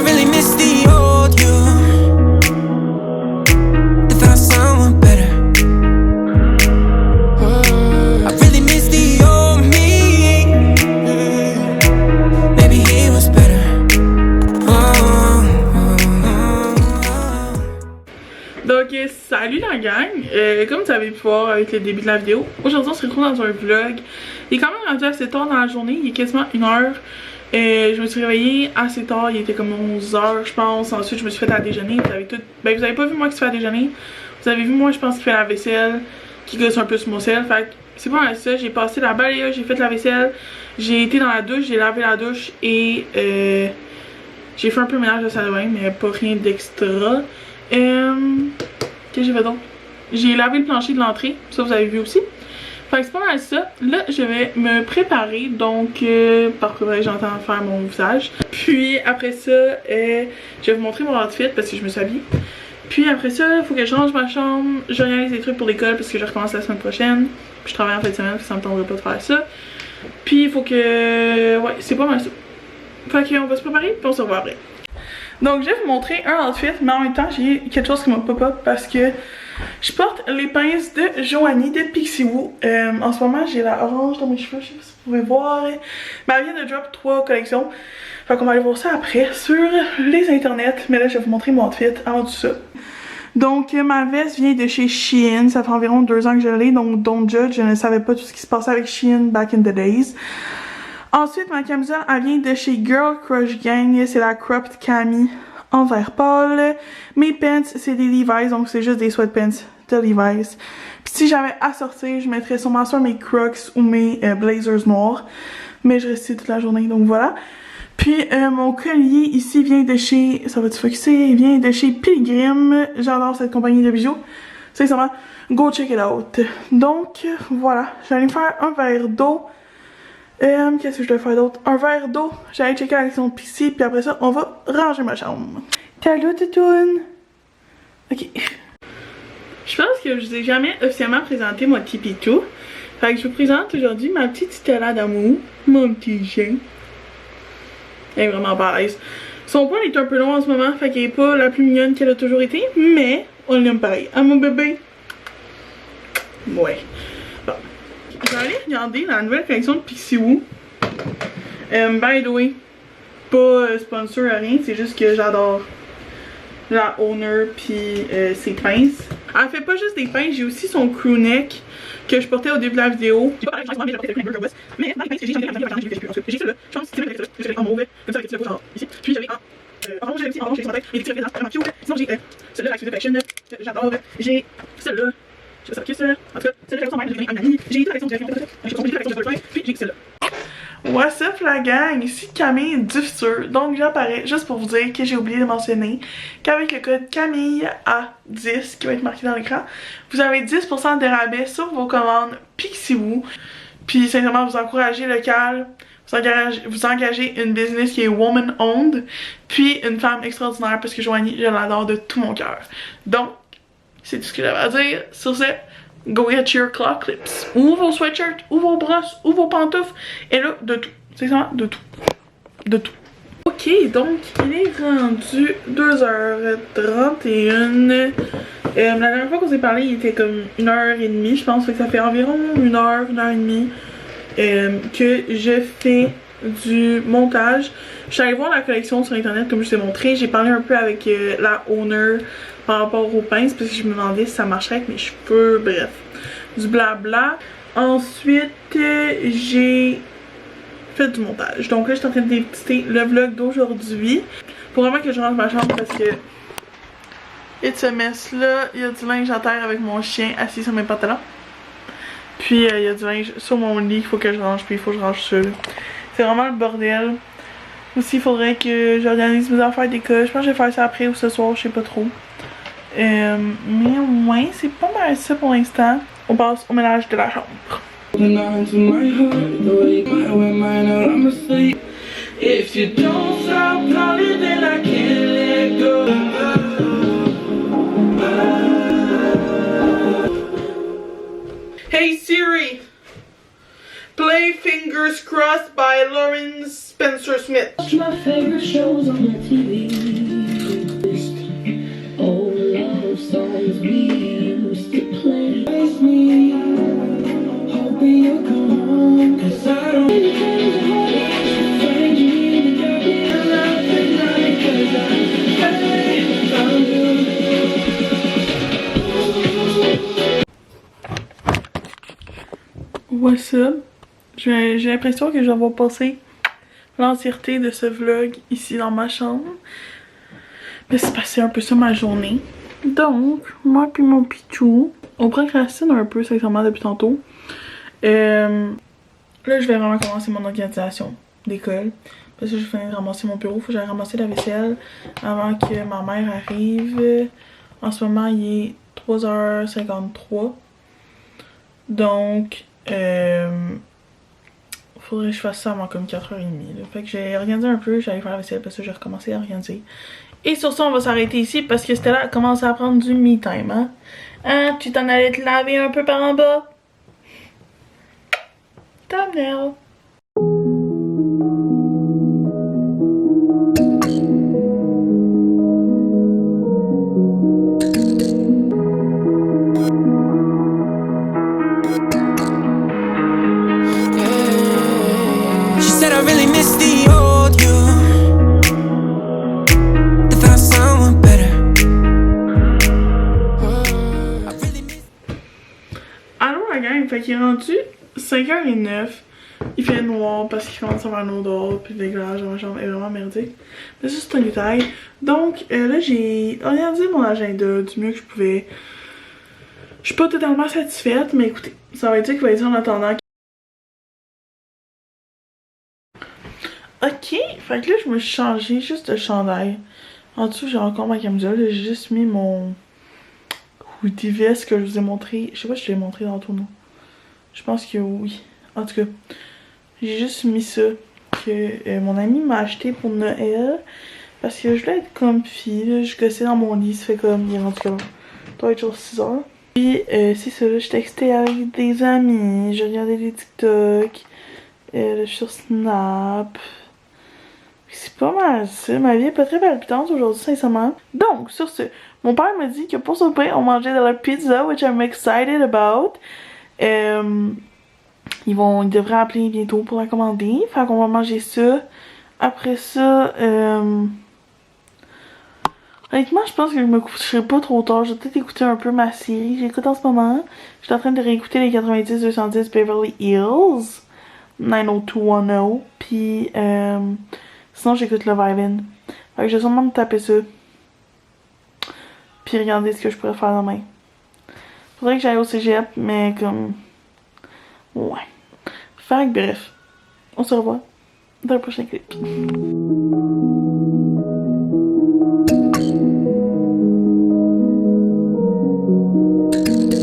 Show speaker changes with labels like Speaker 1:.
Speaker 1: really miss the old you. If I someone better. I really miss the old me. Maybe he was better.
Speaker 2: Donc salut la gang, comme vous avez pu voir avec le début de la vidéo, aujourd'hui on se retrouve dans un vlog. Il est quand même rendu assez tard dans la journée, il est quasiment 1h. Je me suis réveillée assez tard, il était comme 11h je pense. Ensuite je me suis fait à déjeuner, vous avez pas vu moi qui se fait à déjeuner. Vous avez vu moi je pense qui fait la vaisselle, qui gosse un peu sur mon sel. Fait que c'est pas mal ça, j'ai passé la balayeuse, j'ai fait la vaisselle, j'ai été dans la douche, j'ai lavé la douche et j'ai fait un peu le ménage de la salle de bain, mais pas rien d'extra. Qu'est-ce que j'ai fait donc? J'ai lavé le plancher de l'entrée, ça vous avez vu aussi. Fait que c'est pas mal ça. Là, je vais me préparer, donc par préparer, j'entends faire mon visage. Puis après ça, je vais vous montrer mon outfit parce que je me suis habillée. Puis après ça, il faut que je range ma chambre, j'organise des trucs pour l'école parce que je recommence la semaine prochaine. Puis je travaille en fin de semaine, puis ça me tendrait pas de faire ça. Puis il faut que... ouais, c'est pas mal ça. Fait qu'on va se préparer, puis on se revoit après. Donc je vais vous montrer un outfit, mais en même temps j'ai quelque chose qui m'a pop-up parce que je porte les pinces de Joanie de Pixiwoo. En ce moment j'ai la orange dans mes cheveux, je sais pas si vous pouvez voir. Mais elle vient de drop 3 collections. Fait qu'on va aller voir ça après sur les internets. Mais là je vais vous montrer mon outfit avant tout ça. Donc ma veste vient de chez Shein, ça fait environ 2 ans que je l'ai, donc don't judge, je ne savais pas tout ce qui se passait avec Shein back in the days. Ensuite, ma camisole, elle vient de chez Girl Crush Gang. C'est la cropped cami en vert pâle. Mes pants, c'est des Levi's, donc c'est juste des sweatpants de Levi's. Puis si j'avais à sortir, je mettrais sûrement soit mes Crocs ou mes blazers noirs. Mais je reste ici toute la journée, donc voilà. Puis mon collier ici vient de chez... ça va-tu focuser? Il vient de chez Pilgrim. J'adore cette compagnie de bijoux. Sincèrement, go check it out. Donc voilà, j'allais me faire un verre d'eau. Qu'est-ce que je dois faire d'autre? Un verre d'eau. J'allais checker la collection de Pixie, puis après ça, on va ranger ma chambre. Talou, toutoune! Ok. Je pense que je vous ai jamais officiellement présenté mon petit pitou. Fait que je vous présente aujourd'hui ma petite Stella d'amour. Mon petit chien. Elle est vraiment pas à l'aise. Son poil est un peu long en ce moment, fait qu'elle est pas la plus mignonne qu'elle a toujours été, mais on l'aime pareil. Ah mon bébé! Ouais. Bon. Je vais aller regarder la nouvelle collection de Pixiwoo. By the way, pas sponsor à rien, c'est juste que j'adore la owner pis ses pinces. Elle fait pas juste des pinces, j'ai aussi son crew neck que je portais au début de la vidéo. J'ai pas mais j'ai porté le West. Mais dans les pinces que j'ai changé, j'ai ça là. Je pense que c'est le que en mauvais, comme ça avec le genre ici. Puis j'avais en orange, j'avais orange, j'ai sur ma tête, et des petits vraiment cute. Sinon j'ai celle-là, la Exclusive Collection, j'adore. J'ai celle-là. Je sais pas qui c'est. En tout cas, celle-là, j'ai reçu un ami. J'ai été à la collection de puis j'ai celle-là. What's up la gang, ici Camille du futur. Donc j'apparais juste pour vous dire que j'ai oublié de mentionner qu'avec le code Camille A10 qui va être marqué dans l'écran, vous avez 10% de rabais sur vos commandes Pixiwoo. Puis sincèrement vous encouragez local, vous engagez une business qui est woman owned, puis une femme extraordinaire parce que Joanie, je l'adore de tout mon cœur. Donc c'est tout ce que j'avais à dire. Sur ce, go get your claw clips. Ou vos sweatshirts, ou vos brosses, ou vos pantoufles. Et là, de tout. C'est ça, de tout. De tout. Ok, donc il est rendu 2h31. La dernière fois qu'on s'est parlé, il était comme 1h30, je pense. Fait que ça fait environ 1h, 1h30 que je fais du montage. Je suis allée voir la collection sur internet comme je vous ai montré. J'ai parlé un peu avec la owner par rapport aux pinces parce que je me demandais si ça marcherait avec mes cheveux, bref, du blabla. Ensuite, j'ai fait du montage. Donc là, je suis en train d'éditer le vlog d'aujourd'hui. Faut vraiment que je range ma chambre parce que it's a mess là. Il y a du linge à terre avec mon chien assis sur mes pantalons. Puis il y a du linge sur mon lit qu'il faut que je range, puis il faut que je range ça. C'est vraiment le bordel. Aussi, il faudrait que j'organise mes affaires d'école. Je pense que je vais faire ça après ou ce soir, je sais pas trop. Mais au moins, c'est pas mal ça pour l'instant. On passe au ménage de la chambre. Hey Siri, play Fingers Crossed by Lawrence Spencer Smith.
Speaker 3: My favorite shows on the TV. Old love songs we used to play. Miss me, hoping you'll come home. 'Cause I don't find you. Nothing like 'cause I found you.
Speaker 2: What's up? J'ai l'impression que je vais avoir passé l'entièreté de ce vlog ici dans ma chambre. Mais c'est passé un peu ça ma journée. Donc, moi puis mon pichou, on procrastine un peu sincèrement depuis tantôt. Là, je vais vraiment commencer mon organisation d'école. Parce que je finis de ramasser mon bureau. Faut que j'aille ramasser la vaisselle avant que ma mère arrive. En ce moment, il est 3h53. Donc, faudrait que je fasse ça avant comme 4h30. Là. Fait que j'ai organisé un peu, j'allais faire la vaisselle parce que j'ai recommencé à organiser. Et sur ça, on va s'arrêter ici parce que Stella commence à prendre du me time, hein? Hein? Tu t'en allais te laver un peu par en bas? Thumbnail!
Speaker 1: She said I really miss the old you. If I someone better. I really miss.
Speaker 2: Allô la gang, fait qu'il est rendu 5h09. Il fait noir parce qu'il commence à avoir un odeur puis le dégueulasse dans ma chambre est vraiment merdique. Mais ça c'est un détail. Donc là j'ai organisé mon agenda du mieux que je pouvais. Je suis pas totalement satisfaite, mais écoutez, ça va être ça qui va être ça en attendant. Ok, fait que là je me suis changé juste de chandail. En dessous j'ai encore ma camisole, j'ai juste mis mon hoodie veste que je vous ai montré. Je sais pas si je l'ai montré dans le tournoi. Je pense que oui. En tout cas, j'ai juste mis ça que mon ami m'a acheté pour Noël. Parce que je voulais être comfy, là, je gossais dans mon lit, ça fait comme, il est rendu comme, doit être genre 6h. Puis c'est ça, là, je textais avec des amis, je regardais des TikTok, je suis sur Snap. C'est pas mal ça, ma vie est pas très palpitante aujourd'hui sincèrement. Donc sur ce, mon père m'a dit que pour souper on mangeait de la pizza, which I'm excited about. Ils devraient appeler bientôt pour la commander, fait qu'on va manger ça. Après ça, honnêtement, je pense que je me coucherai pas trop tard. Je vais peut-être écouter un peu ma série. J'écoute en ce moment. Je suis en train de réécouter les 90-210 Beverly Hills. 90210. Puis, sinon, j'écoute Love Island. Fait que je vais sûrement me taper ça. Puis regarder ce que je pourrais faire demain. Faudrait que j'aille au cégep, mais comme... Ouais. Fait que bref. On se revoit dans le prochain clip.